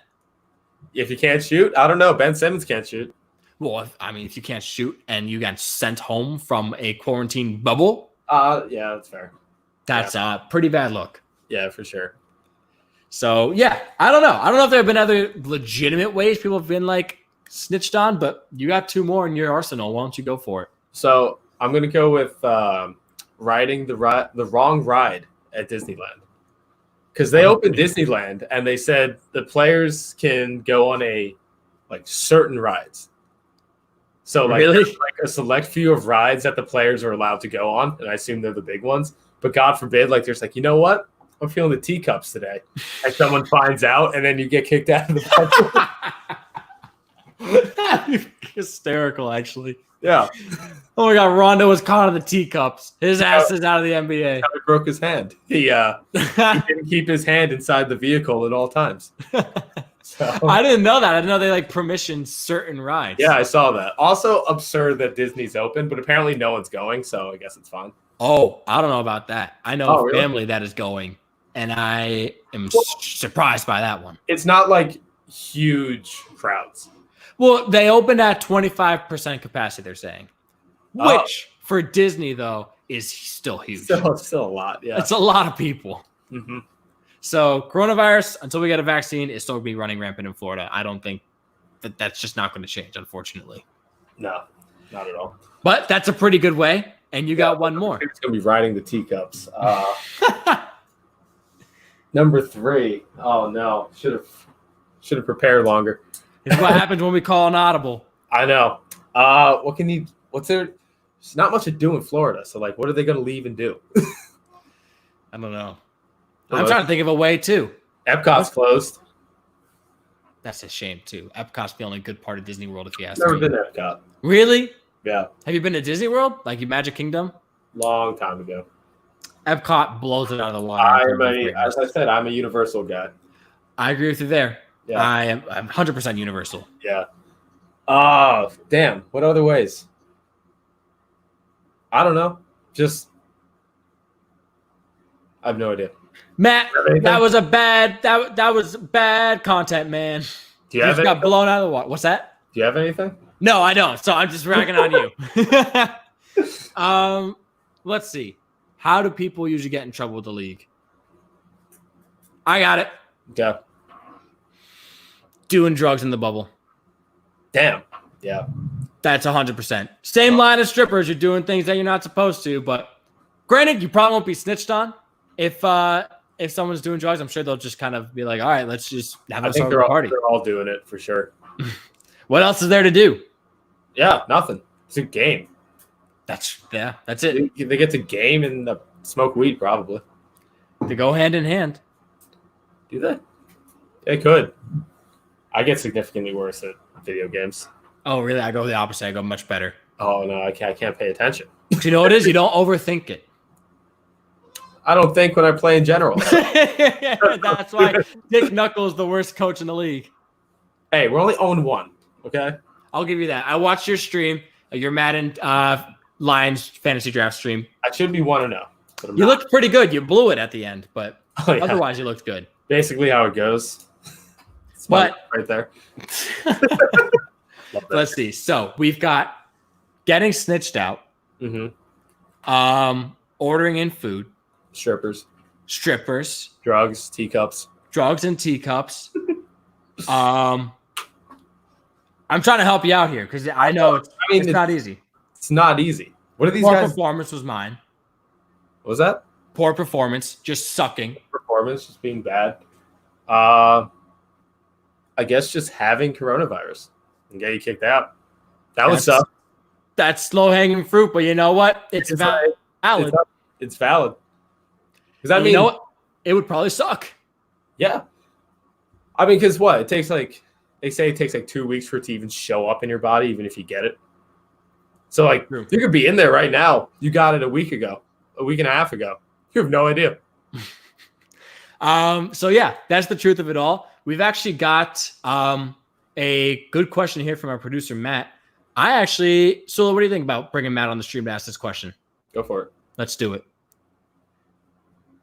If you can't shoot, I don't know. Ben Simmons can't shoot. Well, if you can't shoot and you get sent home from a quarantine bubble. Yeah, that's fair. That's a pretty bad look. Yeah, for sure. So, yeah, I don't know. I don't know if there have been other legitimate ways people have been, like, snitched on, but you got 2 more in your arsenal. Why don't you go for it? So, I'm going to go with riding the wrong ride at Disneyland. Because they opened Disneyland, and they said the players can go on certain rides. So, really? There's a select few of rides that the players are allowed to go on, and I assume they're the big ones. But God forbid, there's you know what? I'm feeling the teacups today. And someone finds out, and then you get kicked out of the bubble. Hysterical, actually. Yeah. Oh my God, Rondo was caught in the teacups. His ass is out of the NBA. He broke his hand. He didn't keep his hand inside the vehicle at all times. So. I didn't know that. I didn't know they like permissioned certain rides. Yeah, I saw that. Also absurd that Disney's open, but apparently no one's going, so I guess it's fine. Oh, I don't know about that. I know a really? family that is going, and I am surprised by that one. It's not like huge crowds. Well, they opened at 25% capacity, they're saying. Which, for Disney, though, is still huge. Still a lot, yeah. It's a lot of people. Mm-hmm. So, coronavirus, until we get a vaccine, is still going to be running rampant in Florida. I don't think that's just not going to change, unfortunately. No, not at all. But that's a pretty good way, and you got one more. It's going to be riding the teacups. Number 3. Oh, no. Should have prepared longer. It's what happens when we call an audible. I know. What's there? There's not much to do in Florida. So, like, what are they going to leave and do? I don't know. I'm trying to think of a way, too. Epcot's closed. That's a shame, too. Epcot's the only good part of Disney World, if you ask Never me. been to Epcot. Really? Yeah. Have you been to Disney World? Like Magic Kingdom? Long time ago. Epcot blows it out of the water. As I said, I'm a Universal guy. I agree with you there. Yeah. I'm 100% Universal. Yeah. Oh, damn. What other ways? I don't know. I have no idea. Matt, that was bad content, man. Do you have got blown out of the water. What's that? Do you have anything? No, I don't. So I'm just ragging on you. Let's see. How do people usually get in trouble with the league? I got it. Yeah. Doing drugs in the bubble. Damn. Yeah. That's 100%. Same line as strippers. You're doing things that you're not supposed to. But granted, you probably won't be snitched on. If someone's doing drugs, I'm sure they'll just kind of be like, all right, let's just have a party. They're all doing it for sure. What else is there to do? Yeah, nothing. It's a game. That's it. They get to game and smoke weed, probably. They go hand in hand. Do they? They could. I get significantly worse at video games. Oh, really? I go the opposite. I go much better. Oh, no, I can't pay attention. Do you know what it is? You don't overthink it. I don't think when I play in general. That's why Dick Knuckles is the worst coach in the league. Hey, we're only 0-1, okay? I'll give you that. I watched your stream, your Madden Lions fantasy draft stream. I should be 1-0. You looked pretty good. You blew it at the end, but otherwise you looked good. Basically how it goes. But right there. Let's see. So we've got getting snitched out. Mm-hmm. Ordering in food. Strippers. Drugs, teacups. Drugs and teacups. I'm trying to help you out here because I know it's not easy. It's not easy. What are these guys? Poor performance was mine. What was that? Poor performance, just sucking. Performance, just being bad. I guess just having coronavirus and get you kicked out. That would suck. That's low-hanging fruit, but you know what? It's valid. It's valid. Because I mean, you know what? It would probably suck. Yeah. I mean, because what? It takes they say it takes 2 weeks for it to even show up in your body, even if you get it. So, you could be in there right now. You got it a week and a half ago. You have no idea. So, yeah, that's the truth of it all. We've actually got a good question here from our producer, Matt. Sula, what do you think about bringing Matt on the stream to ask this question? Go for it. Let's do it.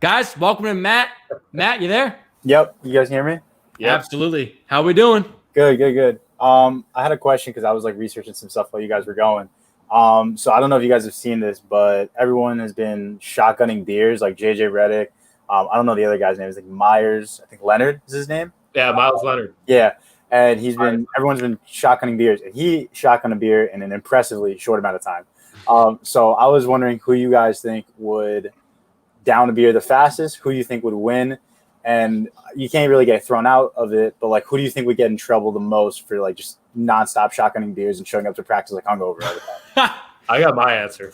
Guys, welcome to Matt. Matt, you there? Yep. You guys hear me? Yeah, absolutely. How we doing? Good. I had a question because I was researching some stuff while you guys were going. So I don't know if you guys have seen this, but everyone has been shotgunning beers, like JJ Redick. I don't know the other guy's name. It's Myers. I think Leonard is his name. Yeah, Miles Leonard. Yeah, and everyone's been shotgunning beers, and he shotgunned a beer in an impressively short amount of time. So I was wondering who you guys think would down a beer the fastest, who you think would win, and you can't really get thrown out of it, but who do you think would get in trouble the most for just nonstop shotgunning beers and showing up to practice hungover all the time? I got my answer.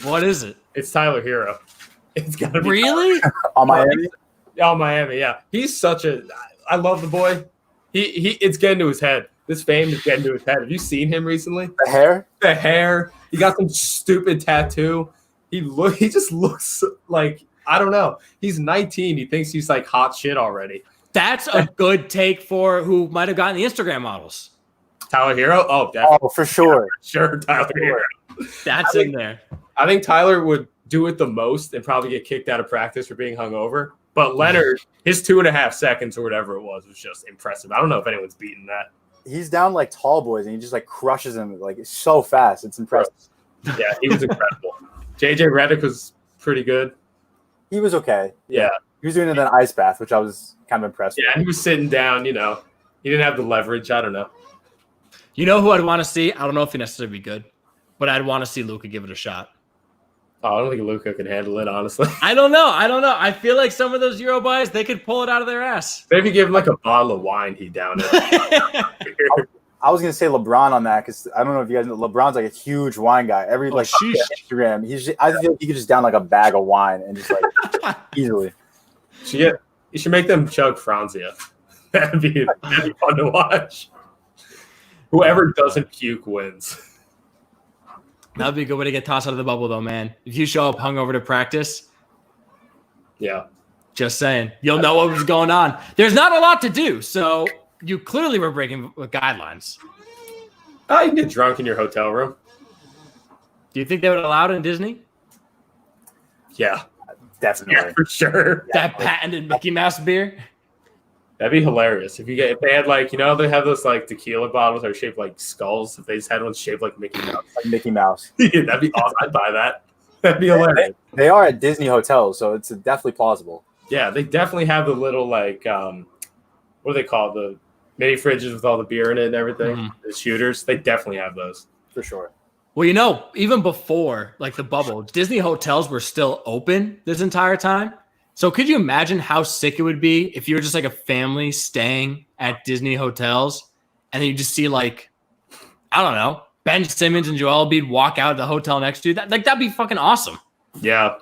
What is it? It's Tyler Hero. It's gotta be really on Miami. Oh, Miami, yeah. He's I love the boy. It's getting to his head. This fame is getting to his head. Have you seen him recently? The hair? The hair. He got some stupid tattoo. He just looks like, I don't know. He's 19. He thinks he's like hot shit already. That's a good take for who might have gotten the Instagram models. Tyler Hero? Oh, definitely. Oh, for sure. Sure, Tyler Hero. That's in there. I think Tyler would do it the most and probably get kicked out of practice for being hungover. But Leonard, his 2.5 seconds or whatever it was just impressive. I don't know if anyone's beaten that. He's down like tall boys, and he just like crushes them like so fast. It's impressive. Yeah, he was incredible. JJ Redick was pretty good. He was okay. Yeah. He was doing it in an ice bath, which I was kind of impressed with. Yeah, he was sitting down, He didn't have the leverage. I don't know. You know who I'd want to see? I don't know if he necessarily be good, but I'd want to see Luka give it a shot. Oh, I don't think Luka can handle it, honestly. I don't know. I feel like some of those Euro boys, they could pull it out of their ass. Maybe give him like a bottle of wine, he'd down it. I was gonna say LeBron on that because I don't know if you guys know LeBron's like a huge wine guy. Every sheesh. Instagram, I feel like he could just down like a bag of wine and just like easily. You should make them chug Franzia. That'd be fun to watch. Whoever doesn't puke wins. That'd be a good way to get tossed out of the bubble, though, man. If you show up hungover to practice, yeah, just saying, you'll know what was going on. There's not a lot to do, so you clearly were breaking the guidelines. Oh, you can get drunk in your hotel room. Do you think they would allow it in Disney? Yeah, definitely. Yeah, for sure. That patented Mickey Mouse beer. That'd be hilarious if they had like they have those like tequila bottles that are shaped like skulls. If they just had one shaped like Mickey Mouse, Mickey Mouse, that'd be awesome. I'd buy that. That'd be hilarious. They are at Disney hotels, so it's definitely plausible. Yeah, they definitely have the little like what do they call it? The mini fridges with all the beer in it and everything. Mm-hmm. The shooters, they definitely have those for sure. Well, even before like the bubble, Disney hotels were still open this entire time. So could you imagine how sick it would be if you were just like a family staying at Disney hotels and then you just see like, I don't know, Ben Simmons and Joel Embiid walk out of the hotel next to you? That'd be fucking awesome. Yeah.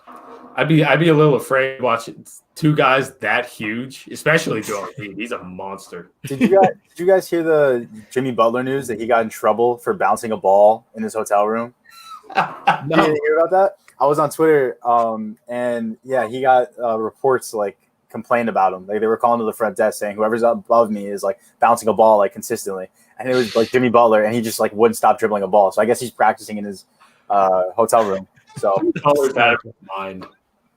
I'd be a little afraid watching two guys that huge, especially Joel Embiid. He's a monster. Did you guys hear the Jimmy Butler news that he got in trouble for bouncing a ball in his hotel room? No. You didn't hear about that? I was on Twitter, and yeah, he got reports like complained about him. Like they were calling to the front desk saying whoever's above me is like bouncing a ball like consistently, and it was like Jimmy Butler, and he just like wouldn't stop dribbling a ball. So I guess he's practicing in his hotel room. So Butler's out of his mind.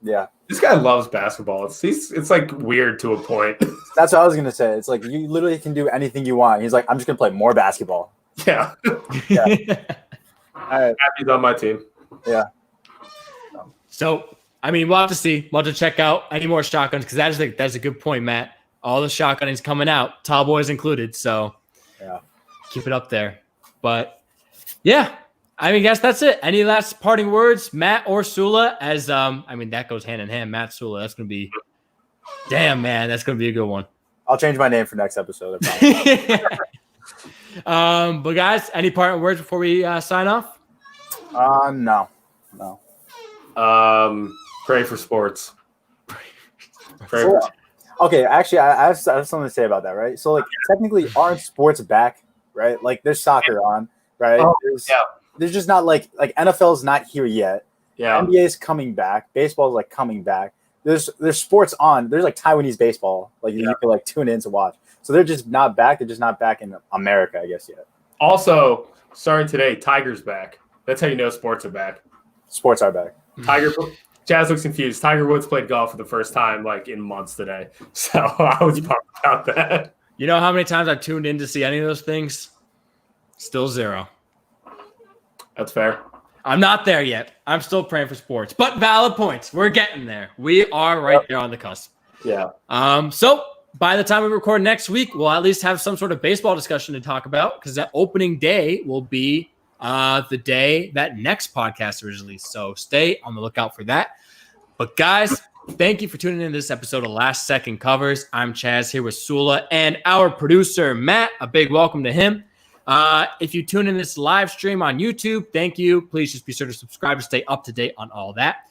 Yeah, this guy loves basketball. It's like weird to a point. That's what I was gonna say. It's like you literally can do anything you want. He's like, I'm just gonna play more basketball. Yeah. Yeah. All right. Happy's on my team. Yeah. So, I mean, we'll have to see. We'll have to check out any more shotguns because that's a good point, Matt. All the shotgunning's coming out, tall boys included. So, yeah, keep it up there. But, yeah, I mean, I guess that's it. Any last parting words, Matt or Sula? As that goes hand in hand. Matt, Sula. That's gonna be, damn man, that's gonna be a good one. I'll change my name for next episode. But guys, any parting words before we sign off? No. Pray for sports. Okay, actually, I have something to say about that, right? So, like, technically, aren't sports back, right? Like, there's soccer on, right? Oh, there's just not like NFL's not here yet. Yeah. NBA is coming back. Baseball is like coming back. There's sports on. There's like Taiwanese baseball, like you can like tune in to watch. So they're just not back. They're just not back in America, I guess, yet. Also, starting today, Tiger's back. That's how you know sports are back. Sports are back. Jazz looks confused. Tiger Woods played golf for the first time like in months today. So I was pumped about that. You know how many times I tuned in to see any of those things? Still 0. That's fair. I'm not there yet. I'm still praying for sports, but valid points. We're getting there. We are right there on the cusp. Yeah. So by the time we record next week, we'll at least have some sort of baseball discussion to talk about because that opening day will be the day that next podcast is released. So stay on the lookout for that. But guys, thank you for tuning in to this episode of Last Second Covers. I'm Chaz here with Sula and our producer, Matt. A big welcome to him. If you tune in this live stream on YouTube, thank you. Please just be sure to subscribe to stay up to date on all that.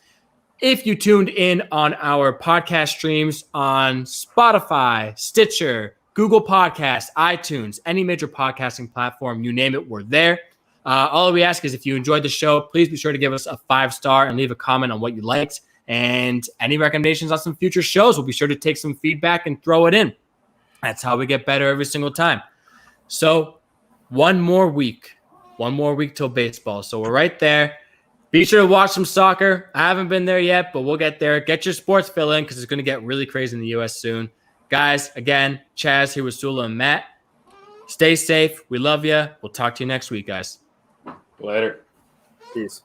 If you tuned in on our podcast streams on Spotify, Stitcher, Google Podcasts, iTunes, any major podcasting platform, you name it, we're there. All we ask is if you enjoyed the show, please be sure to give us a 5-star and leave a comment on what you liked. And any recommendations on some future shows, we'll be sure to take some feedback and throw it in. That's how we get better every single time. So one more week till baseball. So we're right there. Be sure to watch some soccer. I haven't been there yet, but we'll get there. Get your sports fill in because it's going to get really crazy in the U.S. soon. Guys, again, Chaz here with Sula and Matt. Stay safe. We love you. We'll talk to you next week, guys. Later. Peace.